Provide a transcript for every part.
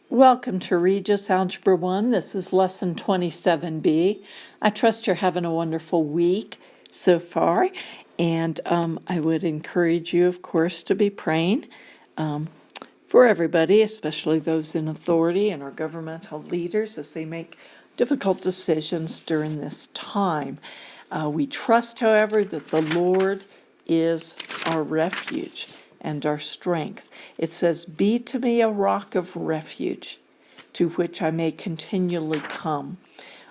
Welcome to Rges Algebra 1. This is Lesson 27B. I trust you're having a wonderful week so far, and I would encourage you, of course, to be praying for everybody, especially those in authority and our governmental leaders as they make difficult decisions during this time. We trust, however, that the Lord is our refuge and our strength. It says, "Be to me a rock of refuge, to which I may continually come."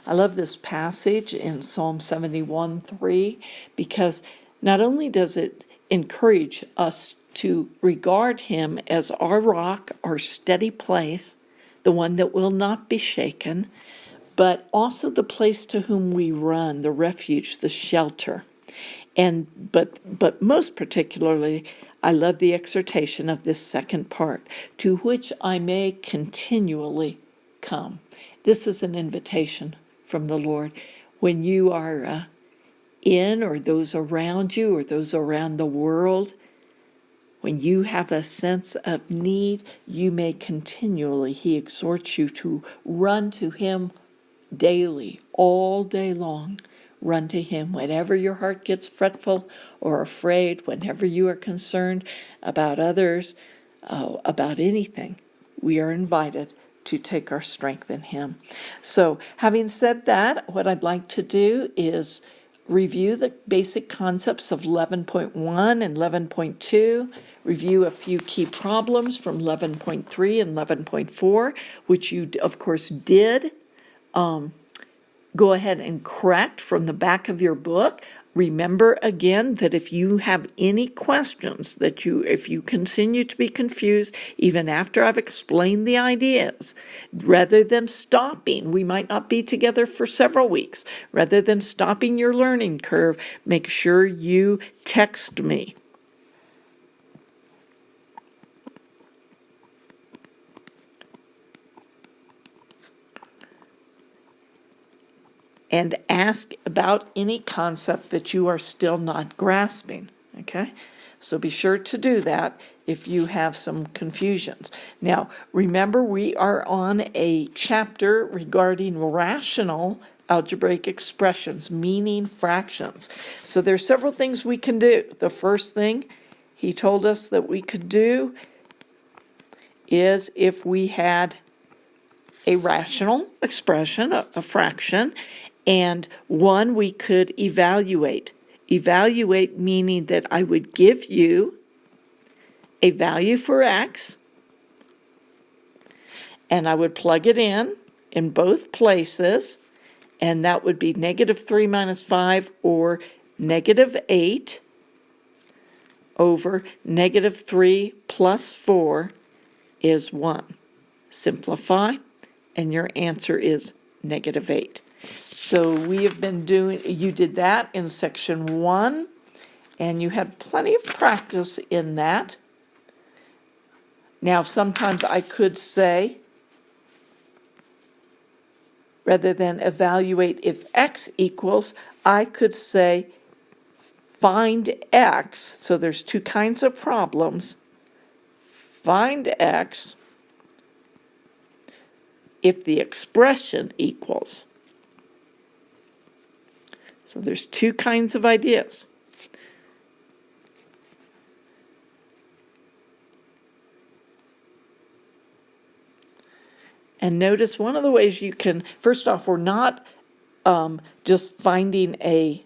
I love this passage in Psalm 71:3 because not only does it encourage us to regard him as our rock, our steady place, the one that will not be shaken, but also the place to whom we run, the refuge, the shelter. But most particularly, I love the exhortation of this second part, to which I may continually come. This is an invitation from the Lord. When you are in, or those around you, or those around the world, when you have a sense of need, you may continually, he exhorts you to run to him daily, all day long. Run to him whenever your heart gets fretful or afraid, whenever you are concerned about others, about anything. We are invited to take our strength in him. So, having said that, what I'd like to do is review the basic concepts of 11.1 and 11.2, review a few key problems from 11.3 and 11.4, which you, of course, did go ahead and correct from the back of your book. Remember again that if you have any questions, if you continue to be confused, even after I've explained the ideas, rather than stopping, we might not be together for several weeks, rather than stopping your learning curve, make sure you text me. And ask about any concept that you are still not grasping, okay? So be sure to do that if you have some confusions. Now, remember, we are on a chapter regarding rational algebraic expressions, meaning fractions. So there's several things we can do. The first thing he told us that we could do is if we had a rational expression, a fraction, and one we could evaluate. Evaluate meaning that I would give you a value for x, and I would plug it in both places, and that would be -3 minus 5 or -8 over -3 plus 4 is 1. Simplify, and your answer is -8. So we have been you did that in section 1, and you had plenty of practice in that. Now, sometimes I could say, rather than evaluate if x equals, I could say find x. So there's two kinds of problems. Find x if the expression equals. So there's two kinds of ideas. And notice one of the ways you can, first off, we're not just finding a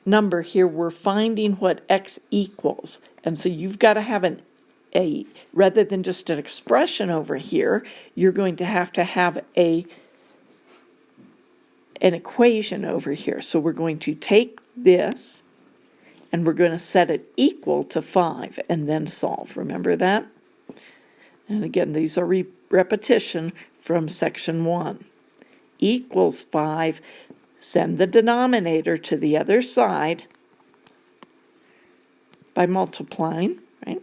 number here, we're finding what x equals. And so you've got to have rather than just an expression over here, you're going to have an equation over here. So we're going to take this and we're going to set it equal to 5 and then solve. Remember that? And again, these are repetition from section 1. Equals 5, send the denominator to the other side by multiplying, right?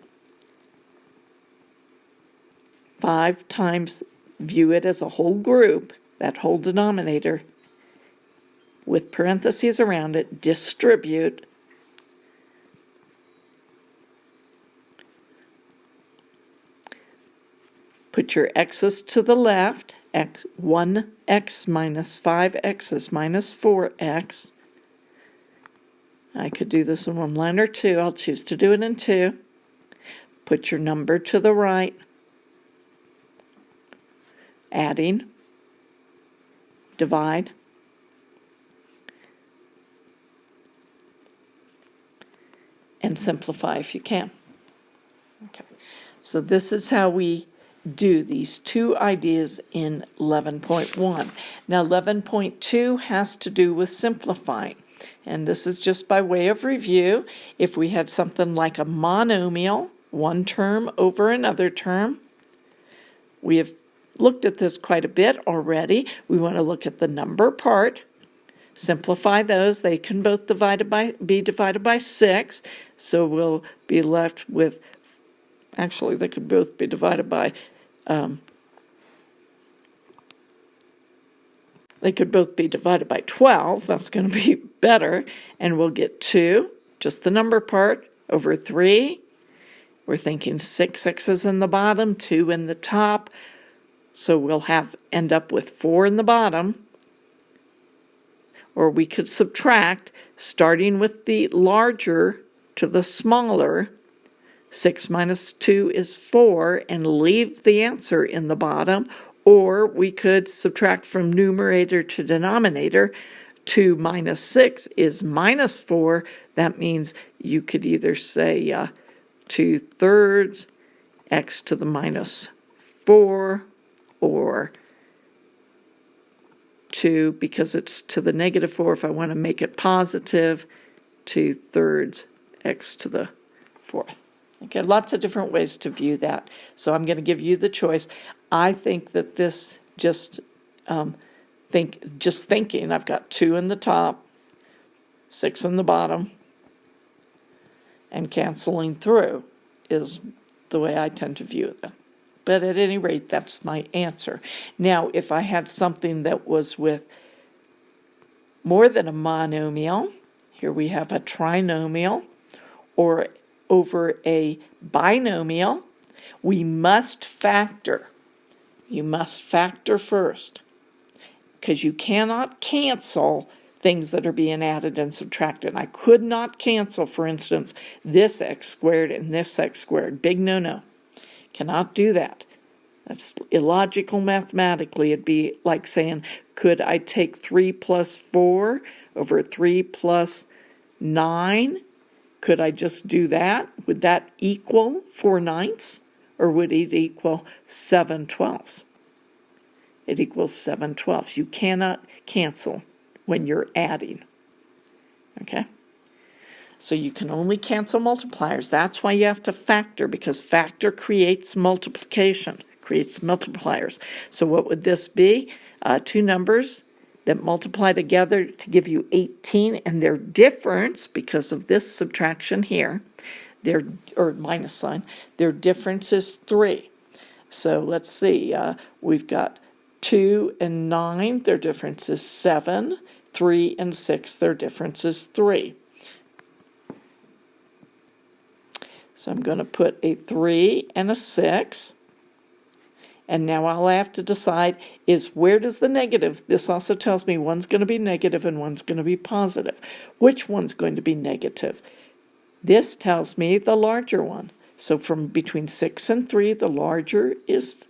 5 times, view it as a whole group, that whole denominator, with parentheses around it, distribute Put your x's to the left, 1x minus 5x is minus 4x. I could do this in one line or two. I'll choose to do it in two. Put your number to the right, adding, divide, and simplify if you can. Okay, so this is how we do these two ideas in 11.1. Now 11.2 has to do with simplifying, and this is just by way of review. If we had something like a monomial, one term over another term, we have looked at this quite a bit already. We want to look at the number part, simplify those. They can both be divided by 6, so we'll be left with, actually they could both be divided by, they could both be divided by 12. That's going to be better, and we'll get 2, just the number part, over 3. We're thinking 6 x's in the bottom, 2 in the top, so we'll end up with 4 in the bottom. Or we could subtract, starting with the larger to the smaller. 6 minus 2 is 4, and leave the answer in the bottom. Or we could subtract from numerator to denominator. 2 minus 6 is minus 4. That means you could either say 2/3 x to the minus 4, or 2, because it's to the negative 4, if I want to make it positive, 2/3 x to the 4th. Okay, lots of different ways to view that. So I'm going to give you the choice. I think that this just thinking, I've got 2 in the top, 6 in the bottom, and canceling through is the way I tend to view them. But at any rate, that's my answer. Now, if I had something that was with more than a monomial, here we have a trinomial, or over a binomial, we must factor. You must factor first, because you cannot cancel things that are being added and subtracted. I could not cancel, for instance, this x squared and this x squared. Big no-no. Cannot do that. That's illogical mathematically. It'd be like saying, could I take 3 plus 4 over 3 plus 9? Could I just do that? Would that equal 4/9? Or would it equal 7/12? It equals 7/12. You cannot cancel when you're adding. Okay? So you can only cancel multipliers. That's why you have to factor, because factor creates multiplication, creates multipliers. So what would this be? Two numbers that multiply together to give you 18, and their difference, because of this subtraction here, or minus sign, their difference is 3. So let's see, we've got 2 and 9, their difference is 7. 3 and 6, their difference is 3. So I'm going to put a 3 and a 6. And now all I have to decide is, where does the negative, this also tells me one's going to be negative and one's going to be positive. Which one's going to be negative? This tells me the larger one. So from between 6 and 3, the larger is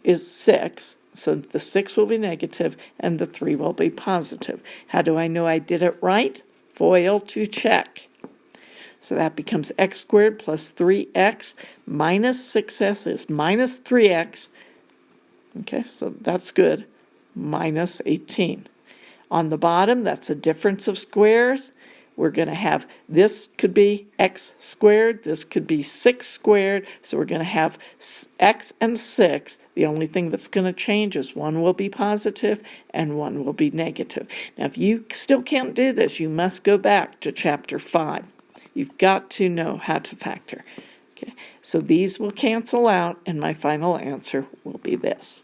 6. So the 6 will be negative and the 3 will be positive. How do I know I did it right? FOIL to check. So that becomes x squared plus 3x minus 6s is minus 3x. Okay, so that's good. Minus 18. On the bottom, that's a difference of squares. We're going to have, this could be x squared, this could be 6 squared, so we're going to have x and 6. The only thing that's going to change is one will be positive and one will be negative. Now, if you still can't do this, you must go back to chapter 5. You've got to know how to factor. Okay, so these will cancel out, and my final answer will be this.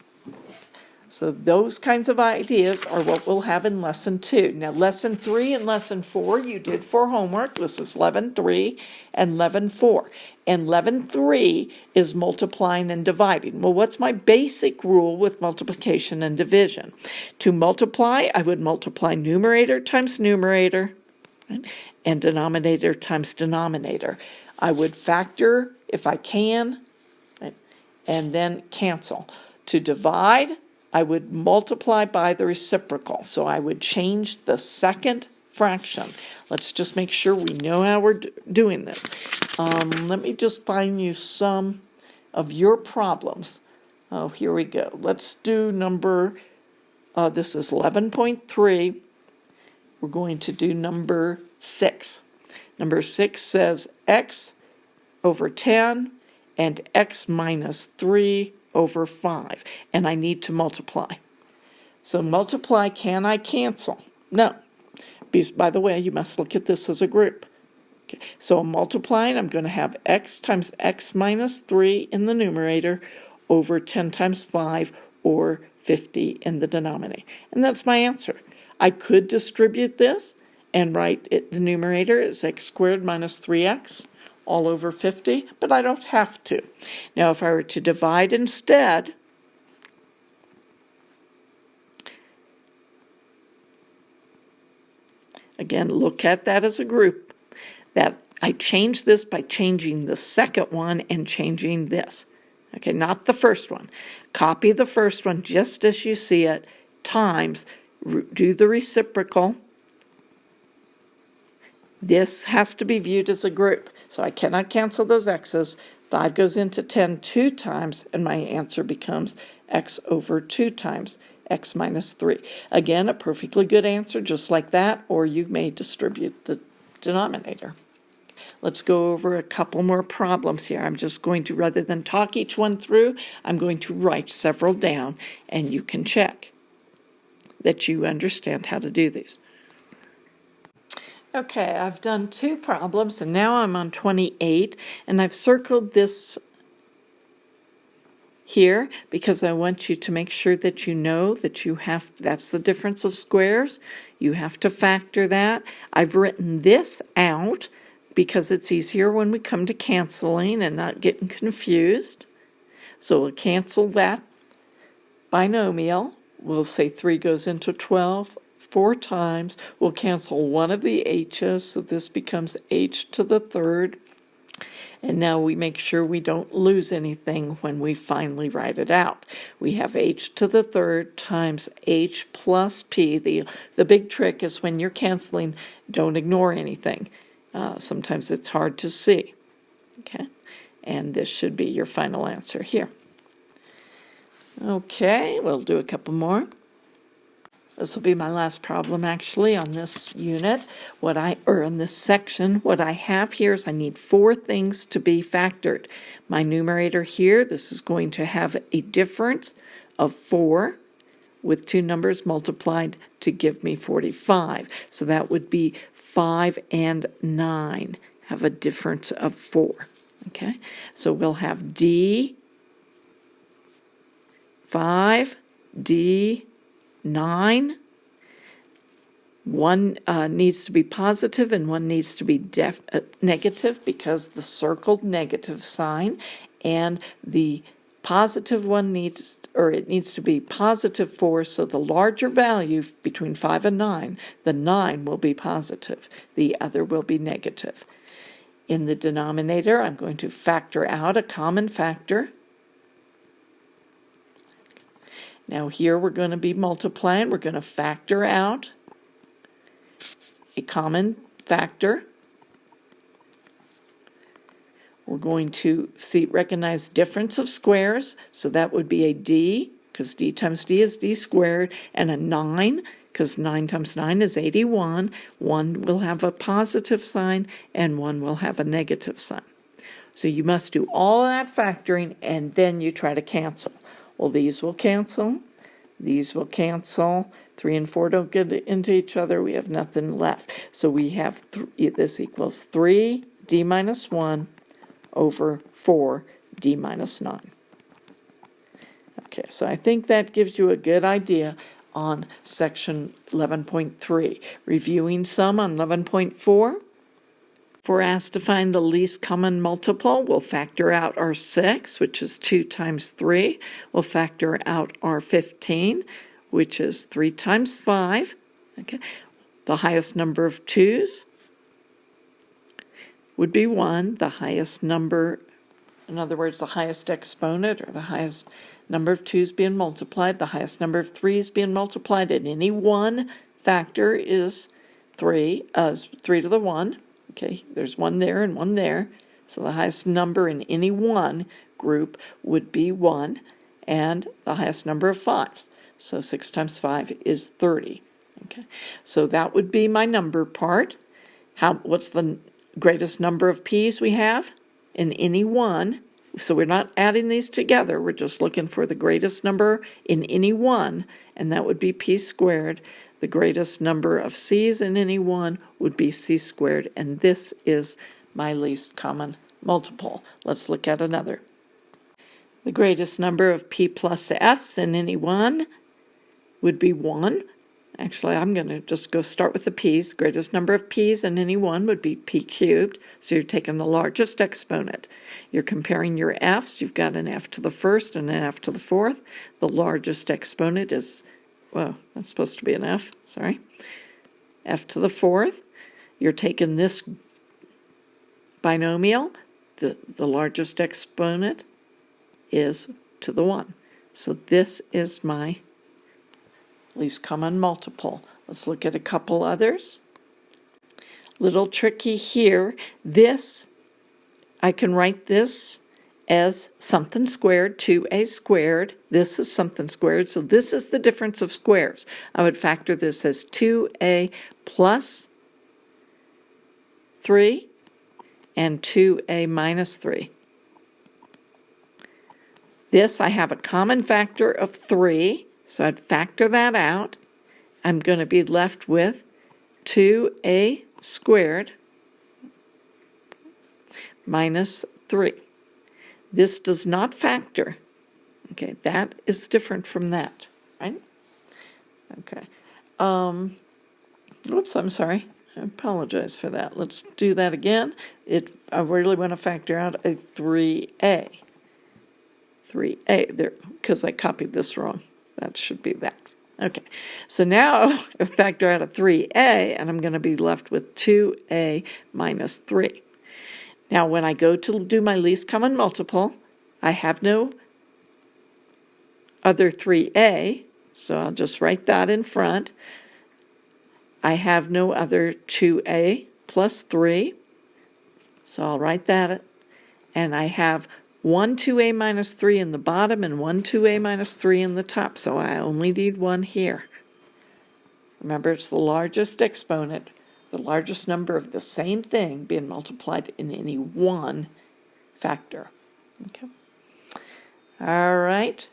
So those kinds of ideas are what we'll have in Lesson 2. Now, Lesson 3 and Lesson 4 you did for homework. This is Lesson 3 and Lesson 4. And Lesson 3 is multiplying and dividing. Well, what's my basic rule with multiplication and division? To multiply, I would multiply numerator times numerator, right, and denominator times denominator. I would factor if I can, right, and then cancel. To divide, I would multiply by the reciprocal. So I would change the second fraction. Let's just make sure we know how we're doing this. Let me just find you some of your problems. Oh, here we go. Let's do number, this is 11.3. We're going to do number 6. Number 6 says x over 10 and x minus 3 over 5. And I need to multiply. So multiply, can I cancel? No. Because, by the way, you must look at this as a group. Okay. So I'm multiplying. I'm going to have x times x minus 3 in the numerator over 10 times 5 or 50 in the denominator. And that's my answer. I could distribute this and write it, the numerator is x squared minus 3x all over 50, but I don't have to. Now, if I were to divide instead, again, look at that as a group. That I changed this by changing the second one and changing this. Okay, not the first one. Copy the first one just as you see it, times, do the reciprocal. This has to be viewed as a group. So I cannot cancel those x's. 5 goes into 10 2 times, and my answer becomes x over 2 times x minus 3. Again, a perfectly good answer just like that, or you may distribute the denominator. Let's go over a couple more problems here. I'm just going to, rather than talk each one through, I'm going to write several down, and you can check that you understand how to do these. Okay, I've done 2 problems, and now I'm on 28, and I've circled this here because I want you to make sure that you know that you have, that's the difference of squares. You have to factor that. I've written this out because it's easier when we come to canceling and not getting confused. So we'll cancel that binomial. We'll say 3 goes into 12 4 times. We'll cancel one of the h's, so this becomes h to the third. And now we make sure we don't lose anything when we finally write it out. We have h to the third times h plus p. The big trick is when you're canceling, don't ignore anything. Sometimes it's hard to see. Okay, and this should be your final answer here. Okay, we'll do a couple more. This will be my last problem actually on this unit, in this section. What I have here is I need 4 things to be factored. My numerator here, this is going to have a difference of 4 with 2 numbers multiplied to give me 45. So that would be 5 and 9 have a difference of 4. Okay, so we'll have D 5, D 9. One needs to be positive and one needs to be negative because the circled negative sign, and the positive one needs to be positive 4, so the larger value between 5 and 9, the 9 will be positive, the other will be negative. In the denominator, I'm going to factor out a common factor. Now here we're going to be multiplying. We're going to factor out a common factor. We're going to recognize difference of squares. So that would be a d, because d times d is d squared, and a 9, because 9 times 9 is 81. One will have a positive sign and one will have a negative sign. So you must do all that factoring and then you try to cancel. Well, these will cancel. These will cancel. 3 and 4 don't get into each other. We have nothing left. So we have this equals 3d minus 1 over 4d minus 9. Okay, so I think that gives you a good idea on section 11.3. Reviewing some on 11.4. If we're asked to find the least common multiple, we'll factor out our 6, which is 2 times 3. We'll factor out our 15, which is 3 times 5. Okay. The highest number of 2's would be 1. The highest number, in other words, the highest exponent, or the highest number of 2's being multiplied, the highest number of 3's being multiplied in any one factor is 3 to the 1. Okay, there's 1 there and 1 there. So the highest number in any one group would be 1, and the highest number of 5's. So 6 times 5 is 30. Okay, so that would be my number part. What's the greatest number of p's we have in any one? So we're not adding these together. We're just looking for the greatest number in any one, and that would be p squared. The greatest number of c's in any one would be c squared, and this is my least common multiple. Let's look at another. The greatest number of p plus f's in any one would be 1. Actually, I'm going to just go start with the p's. Greatest number of p's in any one would be p cubed. So you're taking the largest exponent. You're comparing your f's. You've got an f to the first and an f to the fourth. The largest exponent is, well, that's supposed to be an f, sorry. F to the fourth. You're taking this binomial. The largest exponent is to the 1. So this is my least common multiple. Let's look at a couple others. Little tricky here. This, I can write this as something squared, 2a squared. This is something squared, so this is the difference of squares. I would factor this as 2a plus 3 and 2a minus 3. This, I have a common factor of 3, so I'd factor that out. I'm going to be left with 2a squared minus 3. This does not factor. Okay, that is different from that, right? Okay. Oops, I'm sorry. I apologize for that. Let's do that again. I really want to factor out a 3a. 3a there, because I copied this wrong. That should be that. Okay, so now I factor out a 3a, and I'm going to be left with 2a minus 3. Now, when I go to do my least common multiple, I have no other 3a, so I'll just write that in front. I have no other 2a plus 3, so I'll write that. And I have 1 2a minus 3 in the bottom and 1 2a minus 3 in the top, so I only need 1 here. Remember, it's the largest exponent, the largest number of the same thing being multiplied in any one factor. Okay. All right.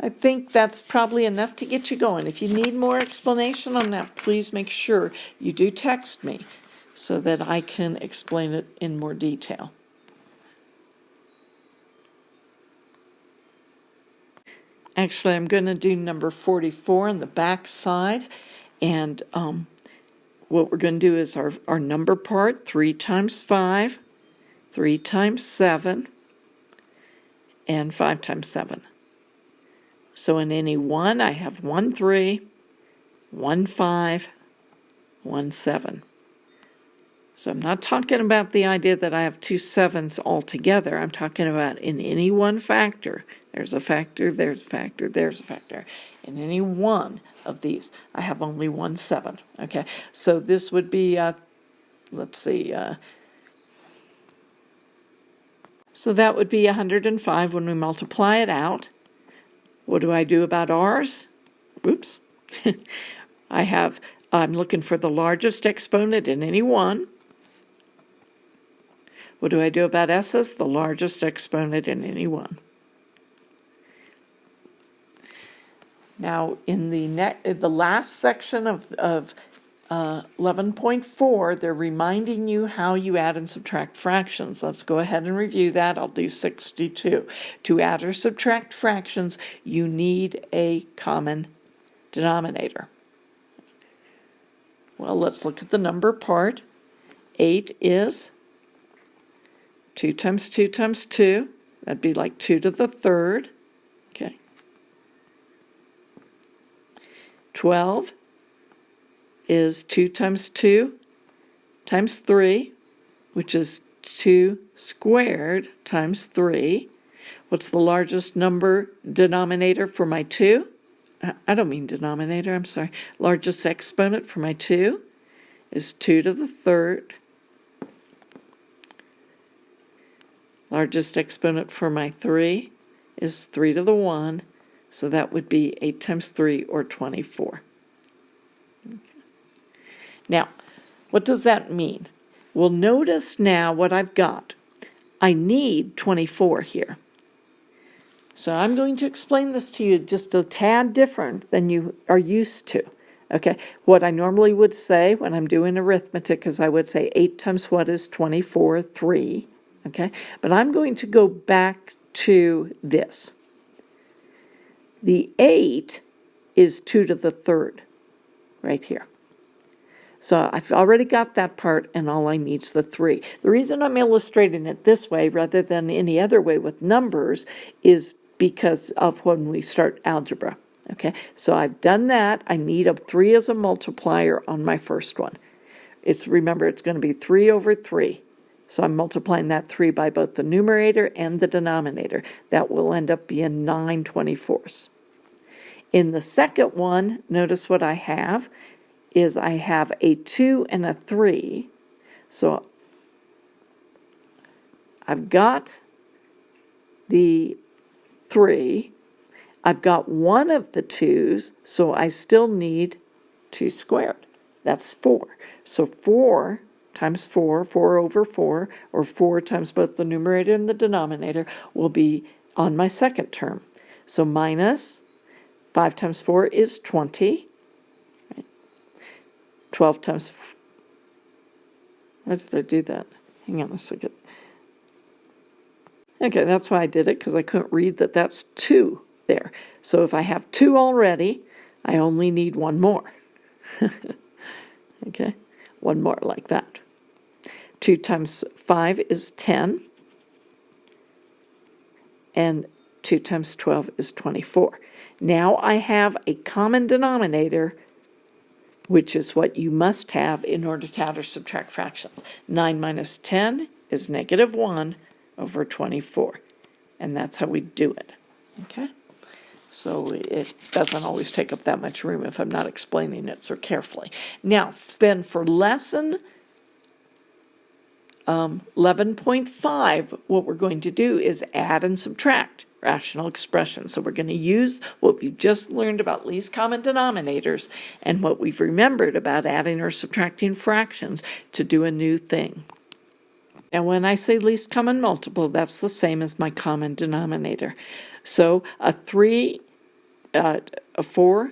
I think that's probably enough to get you going. If you need more explanation on that, please make sure you do text me so that I can explain it in more detail. Actually, I'm going to do number 44 on the back side, and what we're going to do is our number part, 3 times 5, 3 times 7, and 5 times 7. So in any one, I have 1 3, 1 5, 1 7. So I'm not talking about the idea that I have 2 7s altogether. I'm talking about in any one factor. There's a factor, there's a factor, there's a factor. In any one of these, I have only 1 7. Okay, so this would be, let's see, so that would be 105 when we multiply it out. What do I do about r's? Oops. I'm looking for the largest exponent in any one. What do I do about s's? The largest exponent in any one. Now, in the last section of 11.4, they're reminding you how you add and subtract fractions. Let's go ahead and review that. I'll do 62. To add or subtract fractions, you need a common denominator. Well, let's look at the number part. 8 is 2 times 2 times 2. That'd be like 2 to the third. Okay. 12 is 2 times 2 times 3, which is 2 squared times 3. What's the largest number denominator for my 2? I don't mean denominator, I'm sorry. Largest exponent for my 2 is 2 to the third. Largest exponent for my 3 is 3 to the 1. So that would be 8 times 3, or 24. Okay. Now, what does that mean? Well, notice now what I've got. I need 24 here. So I'm going to explain this to you just a tad different than you are used to. Okay, what I normally would say when I'm doing arithmetic is I would say 8 times what is 24? 3. Okay, but I'm going to go back to this. The 8 is 2 to the third, right here. So I've already got that part, and all I need is the 3. The reason I'm illustrating it this way rather than any other way with numbers is because of when we start algebra. Okay, so I've done that. I need a 3 as a multiplier on my first one. Remember, it's going to be 3 over 3. So I'm multiplying that 3 by both the numerator and the denominator. That will end up being 9 24ths. In the second one, notice what I have is I have a 2 and a 3. So I've got the 3. I've got one of the 2's, so I still need 2 squared. That's 4. So 4 times 4, 4 over 4, or 4 times both the numerator and the denominator, will be on my second term. So minus 5 times 4 is 20. Right? 12 times... Why did I do that? Hang on a second. Okay, that's why I did it, because I couldn't read that that's 2 there. So if I have 2 already, I only need one more. Okay, one more like that. 2 times 5 is 10, and 2 times 12 is 24. Now I have a common denominator, which is what you must have in order to add or subtract fractions. 9 minus 10 is negative 1 over 24, and that's how we do it. Okay? So it doesn't always take up that much room if I'm not explaining it so carefully. Now, then for lesson 11.5, what we're going to do is add and subtract rational expressions. So we're going to use what we've just learned about least common denominators and what we've remembered about adding or subtracting fractions to do a new thing. Now, when I say least common multiple, that's the same as my common denominator. So a 4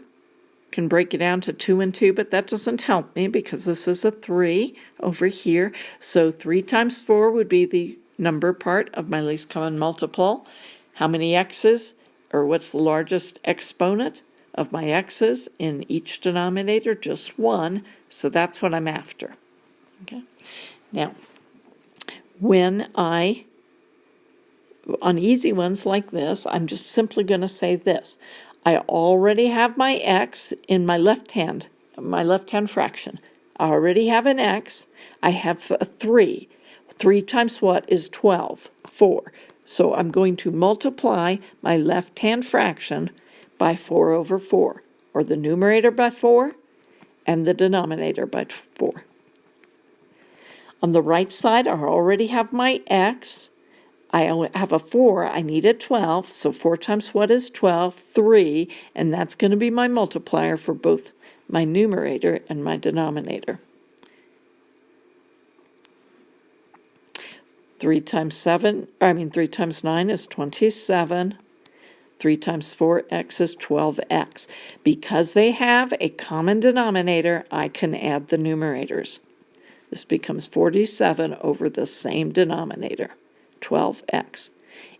can break it down to 2 and 2, but that doesn't help me because this is a 3 over here. So 3 times 4 would be the number part of my least common multiple. How many x's, or what's the largest exponent of my x's in each denominator? Just 1, so that's what I'm after. Okay. Now, when on easy ones like this, I'm just simply going to say this. I already have my x in my left hand fraction. I already have an x. I have a 3. 3 times what is 12? 4. So I'm going to multiply my left-hand fraction by 4 over 4, or the numerator by 4 and the denominator by 4. On the right side, I already have my x. I have a 4, I need a 12, so 4 times what is 12? 3, and that's going to be my multiplier for both my numerator and my denominator. 3 times 9 is 27. 3 times 4x is 12x. Because they have a common denominator, I can add the numerators. This becomes 47 over the same denominator, 12x.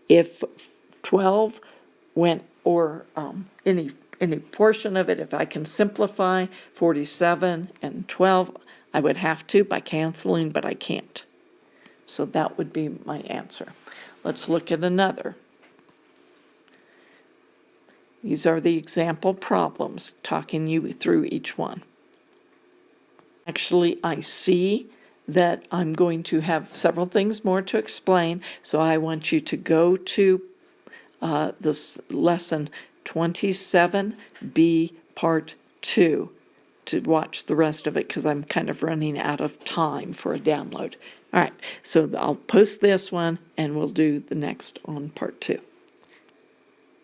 If 12 went, or any portion of it, if I can simplify 47 and 12, I would have to by canceling, but I can't. So that would be my answer. Let's look at another. These are the example problems, talking you through each one. Actually, I see that I'm going to have several things more to explain, so I want you to go to this lesson 27B part 2 to watch the rest of it, because I'm kind of running out of time for a download. All right, so I'll post this one and we'll do the next on part 2.